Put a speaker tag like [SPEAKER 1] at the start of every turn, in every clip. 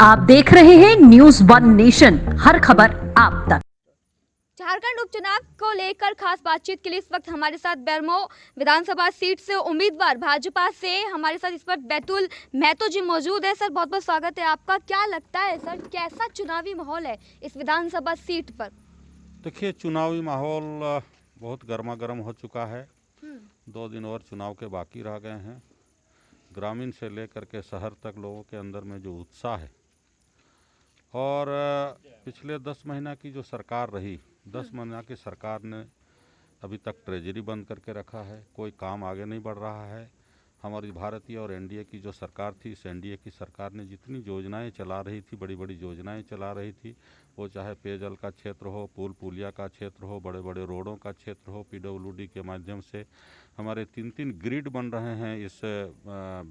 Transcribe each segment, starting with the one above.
[SPEAKER 1] आप देख रहे हैं न्यूज वन नेशन, हर खबर आप तक।
[SPEAKER 2] झारखंड उपचुनाव को लेकर खास बातचीत के लिए इस वक्त हमारे साथ बेरमो विधानसभा सीट से उम्मीदवार भाजपा से हमारे साथ इस वक्त बैतुल महतो जी मौजूद है। सर बहुत बहुत स्वागत है आपका। क्या लगता है सर, कैसा चुनावी माहौल है इस विधानसभा सीट पर?
[SPEAKER 3] देखिए, चुनावी माहौल बहुत गर्मा गर्म हो चुका है। 2 दिन और चुनाव के बाकी रह गए हैं। ग्रामीण से लेकर के शहर तक लोगों के अंदर में जो उत्साह है, और पिछले 10 महीना की जो सरकार रही, 10 महीना की सरकार ने अभी तक ट्रेजरी बंद करके रखा है। कोई काम आगे नहीं बढ़ रहा है। हमारी भारतीय और एनडीए की जो सरकार थी, इस एनडीए की सरकार ने जितनी योजनाएं चला रही थी, बड़ी बड़ी योजनाएं चला रही थी, वो चाहे पेयजल का क्षेत्र हो, पुल पुलिया का क्षेत्र हो, बड़े बड़े रोडों का क्षेत्र हो, पीडब्ल्यूडी के माध्यम से हमारे 3-3 ग्रिड बन रहे हैं इस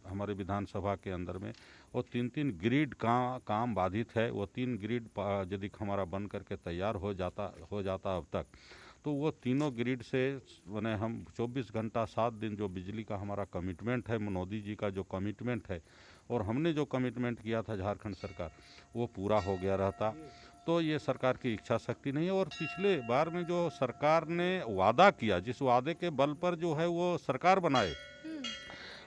[SPEAKER 3] हमारे विधानसभा के अंदर में। वो 3-3 ग्रिड का काम बाधित है। वो 3 ग्रिड यदि हमारा बन करके तैयार हो जाता अब तक, तो वो तीनों ग्रिड से मैंने हम 24 घंटा 7 दिन जो बिजली का हमारा कमिटमेंट है, मोदी जी का जो कमिटमेंट है, और हमने जो कमिटमेंट किया था झारखंड सरकार, वो पूरा हो गया रहता। तो ये सरकार की इच्छा शक्ति नहीं है। और पिछले बार में जो सरकार ने वादा किया, जिस वादे के बल पर जो है वो सरकार बनाए,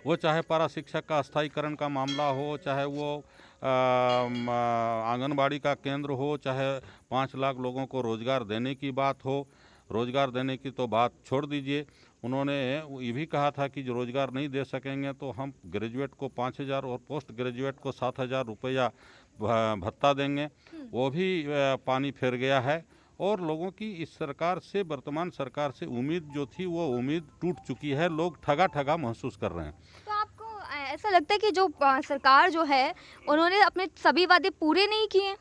[SPEAKER 3] वो चाहे पारा शिक्षक का स्थायीकरण का मामला हो, चाहे वो आंगनबाड़ी का केंद्र हो, चाहे 5 लाख लोगों को रोजगार देने की बात हो। रोजगार देने की तो बात छोड़ दीजिए, उन्होंने ये भी कहा था कि जो रोजगार नहीं दे सकेंगे तो हम ग्रेजुएट को 5,000 और पोस्ट ग्रेजुएट को 7,000 रुपया भत्ता देंगे। वो भी पानी फिर गया है। और लोगों की इस सरकार से, वर्तमान सरकार से उम्मीद जो थी, वो उम्मीद टूट चुकी है। लोग ठगा ठगा महसूस कर रहे हैं।
[SPEAKER 2] तो आपको ऐसा लगता है कि जो सरकार जो है उन्होंने अपने सभी वादे पूरे नहीं किए?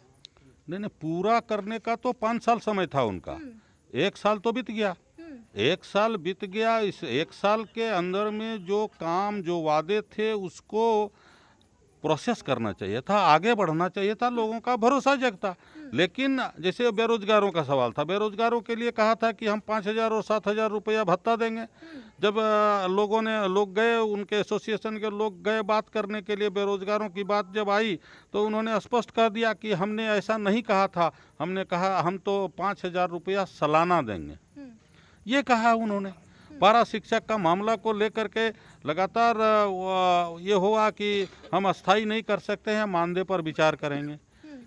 [SPEAKER 3] नहीं, पूरा करने का तो 5 साल समय था उनका। 1 साल तो बीत गया। 1 साल बीत गया। इस 1 साल के अंदर में जो काम, जो वादे थे, उसको प्रोसेस करना चाहिए था, आगे बढ़ना चाहिए था, लोगों का भरोसा जगता। लेकिन जैसे बेरोजगारों का सवाल था, बेरोजगारों के लिए कहा था कि हम 5,000 और 7,000 रुपया भत्ता देंगे। जब लोग गए, उनके एसोसिएशन के लोग गए बात करने के लिए, बेरोजगारों की बात जब आई, तो उन्होंने स्पष्ट कर दिया कि हमने ऐसा नहीं कहा था, हमने कहा हम तो 5,000 रुपया सालाना देंगे, ये कहा उन्होंने। पारा शिक्षक का मामला को लेकर के लगातार ये हुआ कि हम अस्थाई नहीं कर सकते हैं, मानदेय पर विचार करेंगे।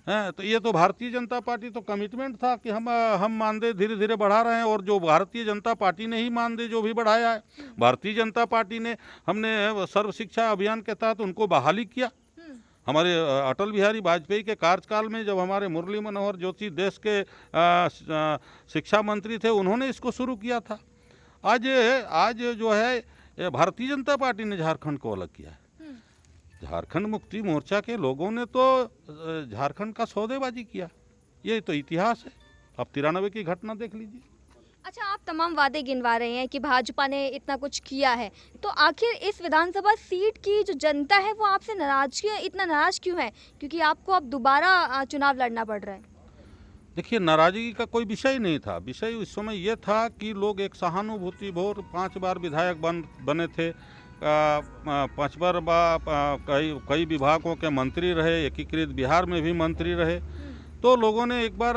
[SPEAKER 3] हैं, तो ये तो भारतीय जनता पार्टी तो कमिटमेंट था कि हम मानदेय धीरे धीरे बढ़ा रहे हैं। और जो भारतीय जनता पार्टी ने ही मानदेय जो भी बढ़ाया है, भारतीय जनता पार्टी ने, हमने सर्व शिक्षा अभियान के तहत उनको बहाली किया। हमारे अटल बिहारी वाजपेयी के कार्यकाल में जब हमारे मुरली मनोहर जोशी देश के शिक्षा मंत्री थे, उन्होंने इसको शुरू किया था। आज जो है ये भारतीय जनता पार्टी ने झारखंड को अलग किया है। झारखंड मुक्ति मोर्चा के लोगों ने तो झारखंड का सौदेबाजी किया। ये तो इतिहास है। अब 93 की घटना देख लीजिए।
[SPEAKER 2] अच्छा, आप तमाम वादे गिनवा रहे हैं कि भाजपा ने इतना कुछ किया है, तो आखिर इस विधानसभा सीट की जो जनता है वो आपसे इतना नाराज क्यों है? क्योंकि आपको अब दोबारा चुनाव लड़ना पड़ रहा है।
[SPEAKER 3] देखिए, नाराजगी का कोई विषय नहीं था। विषय उस समय ये था कि लोग एक सहानुभूति भोर 5 बार विधायक बने थे, 5 बार कई विभागों के मंत्री रहे, एकीकृत बिहार में भी मंत्री रहे। तो लोगों ने एक बार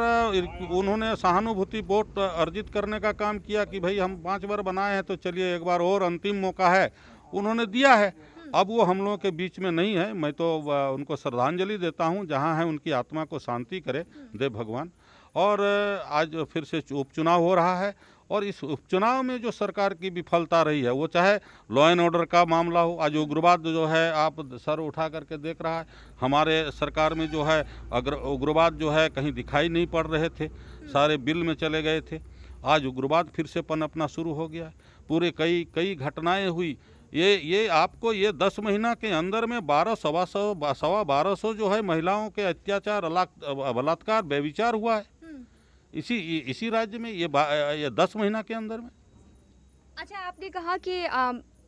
[SPEAKER 3] उन्होंने सहानुभूति वोट अर्जित करने का काम किया कि भाई हम 5 बार बनाए हैं, तो चलिए एक बार और अंतिम मौका है, उन्होंने दिया है। अब वो हम लोगों के बीच में नहीं है। मैं तो उनको श्रद्धांजलि देता हूँ, जहाँ है उनकी आत्मा को शांति करे दे भगवान। और आज फिर से उपचुनाव हो रहा है, और इस उपचुनाव में जो सरकार की विफलता रही है, वो चाहे लॉ एंड ऑर्डर का मामला हो, आज उग्रवाद जो है आप सर उठा करके देख रहा है, हमारे सरकार में जो है उग्रवाद जो है कहीं दिखाई नहीं पड़ रहे थे, सारे बिल में चले गए थे। आज उग्रवाद फिर से पनपना शुरू हो गया है। पूरे कई घटनाएं हुई। ये आपको ये 10 महीना के अंदर में 1200 जो है महिलाओं के अत्याचार, बलात्कार, व्यभिचार हुआ है इसी राज्य में, ये 10 महीना के अंदर में।
[SPEAKER 2] अच्छा, आपने कहा कि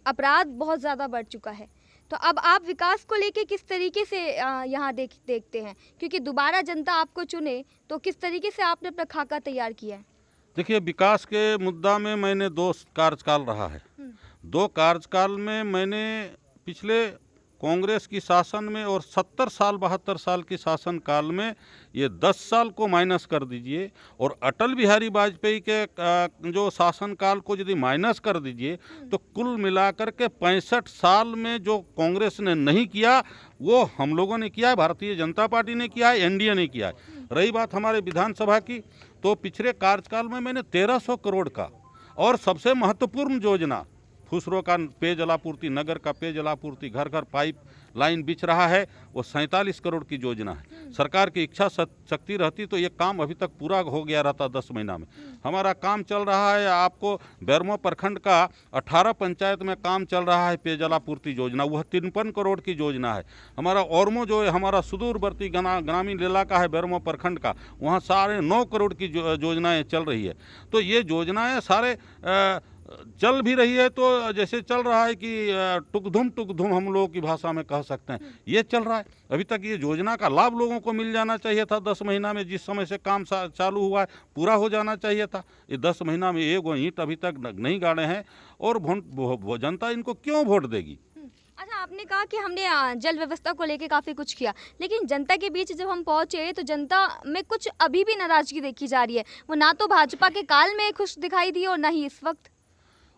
[SPEAKER 2] अपराध बहुत ज़्यादा बढ़ चुका है, तो अब आप विकास को लेके किस तरीके से यहाँ देखते हैं? क्योंकि दोबारा जनता आपको चुने, तो किस तरीके से आपने अपना खाका तैयार किया है?
[SPEAKER 3] देखिए, विकास के मुद्दा में मैंने 2 कार्यकाल रहा है। 2 कार्यकाल में मैंने पिछले कांग्रेस की शासन में और 70 साल 72 साल की शासन काल में ये 10 साल को माइनस कर दीजिए और अटल बिहारी वाजपेयी के जो शासन काल को यदि माइनस कर दीजिए तो कुल मिलाकर के 65 साल में जो कांग्रेस ने नहीं किया वो हम लोगों ने किया है, भारतीय जनता पार्टी ने किया है, एनडीए ने किया है। रही बात हमारे विधानसभा की, तो पिछले कार्यकाल में मैंने 1300 करोड़ का और सबसे महत्वपूर्ण योजना फुसरो का पेयजलापूर्ति, नगर का पेयजलापूर्ति, घर घर पाइप लाइन बिछ रहा है, वो 47 करोड़ की योजना है। सरकार की इच्छा शक्ति रहती तो ये काम अभी तक पूरा हो गया रहता 10 महीना में। हमारा काम चल रहा है, आपको बेरमो प्रखंड का 18 पंचायत में काम चल रहा है पेयजलापूर्ति योजना, वह 53 करोड़ की योजना है। हमारा औरमो जो है हमारा सुदूरवर्ती ग्रामीण इलाका है बेरमो प्रखंड का, वहाँ 9.5 करोड़ की योजनाएँ चल रही है। तो ये योजनाएँ सारे चल भी रही है, तो जैसे चल रहा है कि टुकधुम हम लोगों की भाषा में कह सकते हैं, ये चल रहा है। अभी तक ये योजना का लाभ लोगों को मिल जाना चाहिए था 10 महीना में, जिस समय से काम चालू हुआ है पूरा हो जाना चाहिए था। ये 10 महीना में एक ईंट अभी तक नहीं गाड़े हैं और जनता इनको क्यों वोट देगी।
[SPEAKER 2] अच्छा, आपने कहा कि हमने जल व्यवस्था को लेके काफ़ी कुछ किया, लेकिन जनता के बीच जब हम पहुंचे तो जनता में कुछ अभी भी नाराजगी देखी जा रही है। वो ना तो भाजपा के काल में खुश दिखाई दी और ना ही इस वक्त।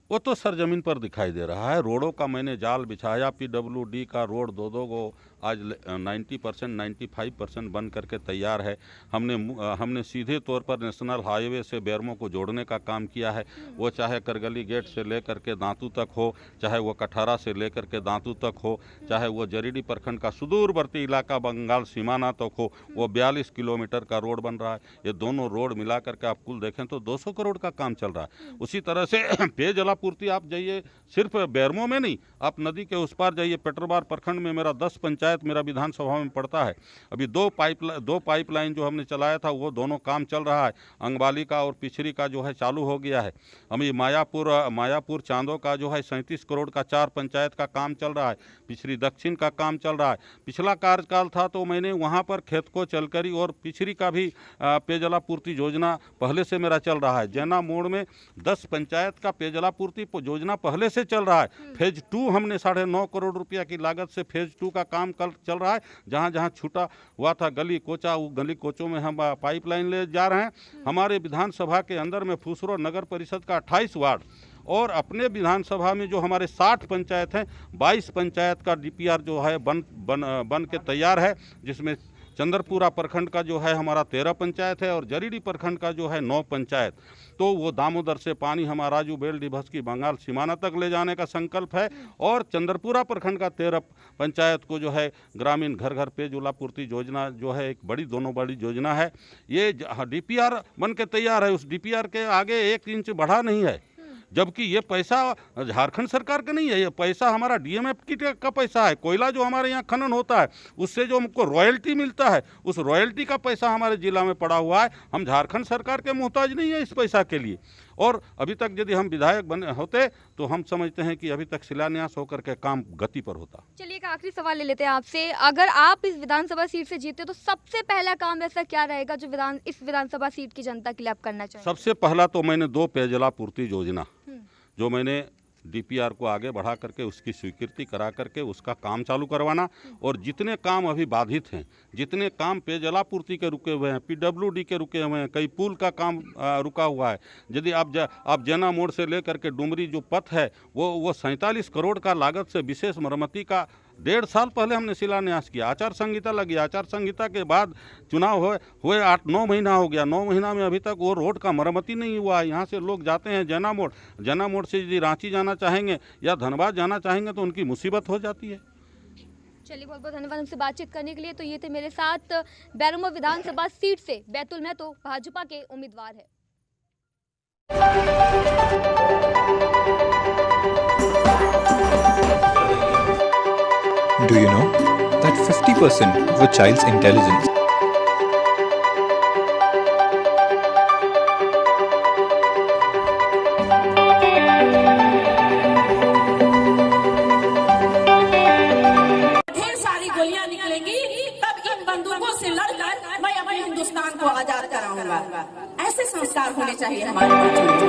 [SPEAKER 3] वो तो सरजमीन पर दिखाई दे रहा है। रोडों का मैंने जाल बिछाया, PWD का रोड 2-2 को आज 90% 95% बन करके तैयार है। हमने सीधे तौर पर नेशनल हाईवे से बेरमो को जोड़ने का काम किया है। वो चाहे करगली गेट से लेकर के दांतू तक हो, चाहे वो कठहरा से लेकर के दांतू तक हो, चाहे वो जरीडी प्रखंड का सुदूरवर्ती इलाका बंगाल सीमाना तक हो, वो 42 किलोमीटर का रोड बन रहा है। ये दोनों रोड मिला करके आप कुल देखें तो 200 करोड़ का काम चल रहा है। उसी तरह से पेयजलापूर्ति आप जाइए, सिर्फ बेरमो में नहीं, आप नदी के उस पार जाइए, पेट्रोबार प्रखंड में मेरा 10 पंचायत मेरा विधानसभा में पड़ता है। अभी दो पाइपलाइन जो हमने चलाया था वो दोनों काम चल रहा है। अंगबाली का और पिछरी का जो है चालू हो गया है। अभी मायापुर चांदो का जो है 37 करोड़ का 4 पंचायत का काम चल रहा है। पिछरी दक्षिण का काम चल रहा है। पिछला कार्यकाल था तो मैंने वहाँ पर खेत को चलकरी और पिछरी का भी पेयजलापूर्ति योजना पहले से मेरा चल रहा है। जैना मोड़ में 10 पंचायत का पेयजलापूर्ति योजना पहले से चल रहा है। फेज 2 हमने 9.5 करोड़ रुपया की लागत से फेज 2 का काम चल रहा है। जहाँ जहाँ छूटा हुआ था गली कोचा, वो गली कोचों में हम पाइपलाइन ले जा रहे हैं। हमारे विधानसभा के अंदर में फुसरो नगर परिषद का 28 वार्ड और अपने विधानसभा में जो हमारे 60 पंचायत हैं, 22 पंचायत का DPR जो है बन के तैयार है, जिसमें चंद्रपुरा प्रखंड का जो है हमारा 13 पंचायत है और जरीडी प्रखंड का जो है 9 पंचायत। तो वो दामोदर से पानी हमारा राजू बेल्डी भस्की बंगाल सीमाना तक ले जाने का संकल्प है और चंद्रपुरा प्रखंड का 13 पंचायत को जो है ग्रामीण घर घर पेयजलापूर्ति योजना जो है एक दोनों बड़ी योजना है। ये DPR बन के तैयार है। उस DPR के आगे 1 इंच बढ़ा नहीं है, जबकि ये पैसा झारखंड सरकार का नहीं है, ये पैसा हमारा DMF का पैसा है। कोयला जो हमारे यहाँ खनन होता है उससे जो हमको रॉयल्टी मिलता है, उस रॉयल्टी का पैसा हमारे जिला में पड़ा हुआ है। हम झारखंड सरकार के मोहताज नहीं है इस पैसा के लिए। और अभी तक यदि हम विधायक बने होते तो हम समझते हैं कि अभी तक शिलान्यास होकर के काम गति पर होता।
[SPEAKER 2] चलिए एक आखिरी सवाल ले लेते हैं आपसे। अगर आप इस विधानसभा सीट से जीते तो सबसे पहला काम ऐसा क्या रहेगा जो इस विधानसभा सीट की जनता के लिए आप करना चाहिए?
[SPEAKER 3] सबसे पहला तो मैंने 2 पेयजलापूर्ति योजना जो मैंने DPR को आगे बढ़ा करके उसकी स्वीकृति करा करके उसका काम चालू करवाना, और जितने काम अभी बाधित हैं, जितने काम पेयजलापूर्ति के रुके हुए हैं, PWD के रुके हुए हैं, कई पुल का काम रुका हुआ है। यदि आप जैना मोड़ से लेकर के डुमरी जो पथ है वो 47 करोड़ का लागत से विशेष मरम्मति का 1.5 साल पहले हमने शिलान्यास किया। आचार संहिता लगी, आचार संहिता के बाद चुनाव हुए 8-9 महीना हो गया। 9 महीना में अभी तक वो रोड का मरम्मति नहीं हुआ है। यहाँ से लोग जाते हैं जैना मोड़ से यदि रांची जाना चाहेंगे या धनबाद जाना चाहेंगे तो उनकी मुसीबत हो जाती है।
[SPEAKER 2] चलिए बहुत बहुत धन्यवाद हमसे बातचीत करने के लिए। तो ये थे मेरे साथ बेरमो विधानसभा सीट से बैतुल महतो भाजपा के उम्मीदवार है।
[SPEAKER 4] Do you know that 50% of a child's intelligence
[SPEAKER 5] ढेर सारी गोलियां निकलेंगी, तब इन बंदूकों से लड़कर मैं अपने हिंदुस्तान को आजाद कराऊंगा। ऐसे संस्कार होने चाहिए हमारे बच्चों में।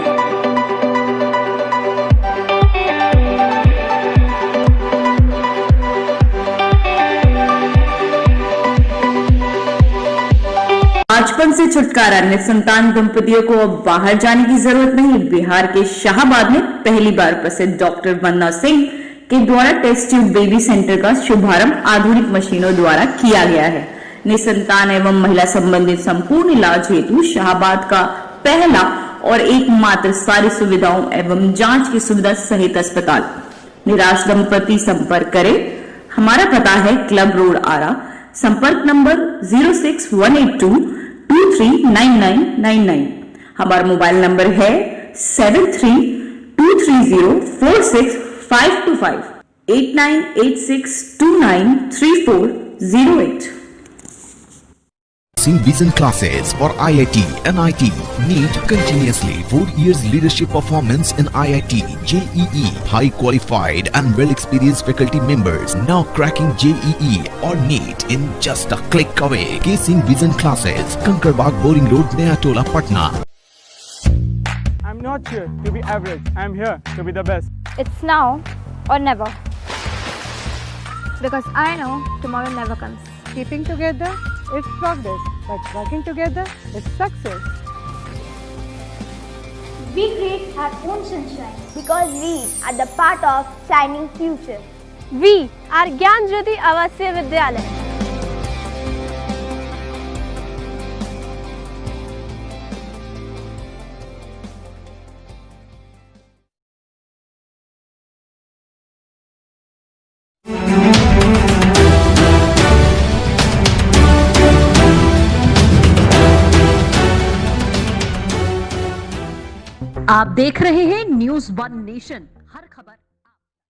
[SPEAKER 6] छुटकारा, निसंतान दंपतियों को अब बाहर जाने की जरूरत नहीं। बिहार के शाहाबाद में पहली बार प्रसिद्ध डॉक्टर वंदना सिंह के द्वारा टेस्ट ट्यूब बेबी सेंटर का शुभारंभ आधुनिक मशीनों द्वारा किया गया है। निसंतान एवं महिला संबंधित संपूर्ण इलाज हेतु शाहाबाद का पहला और एकमात्र सारी सुविधाओं एवं जांच की सुविधा सहित अस्पताल। निराश दंपति संपर्क करें। हमारा पता है क्लब रोड आरा। संपर्क नंबर 06182239999। हमारा मोबाइल नंबर है 7323046525 8986293408।
[SPEAKER 7] Vision classes for IIT, NIT, NEET continuously. 4 years leadership performance in IIT, JEE, high qualified and well experienced faculty members. Now cracking JEE or NEET in just a click away. K-Singh Vision classes, Kankarbaग Boring Road, Naya Tola, Patna.
[SPEAKER 8] I'm not here to be average. I'm here to be the best.
[SPEAKER 2] It's now or never. Because I know tomorrow never comes.
[SPEAKER 8] Keeping together, it's progress. But working together, it's success.
[SPEAKER 9] We create our own sunshine because we are the part of shining future.
[SPEAKER 2] We are Gyan Jyoti Avasya Vidyalaya.
[SPEAKER 1] आप देख रहे हैं news one nation, हर खबर